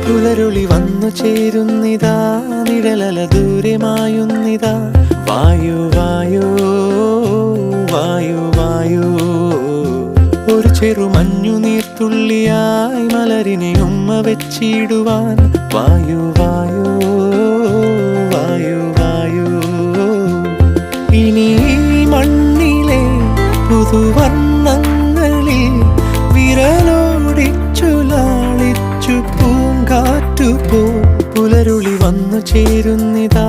പുലരുളി വന്നു ചേരുന്നിതാ, നിഴലല ദൂരെ മായുന്നിതാ. വായു വായു വായു വായു, ഒരു ചെറു മഞ്ഞു നീർത്തുള്ളിയായി മലരിനെ ഉമ്മ വെച്ചിടുവാൻ. വായു വായു വായു വായു, ഇനി മണ്ണിലെ പുതുവർണ്ണങ്ങളിൽ വിരലോടിച്ചു ലാളിച്ചു പൂങ്കാറ്റുപോ. പുലരുളി വന്നു ചേരുന്നിതാ,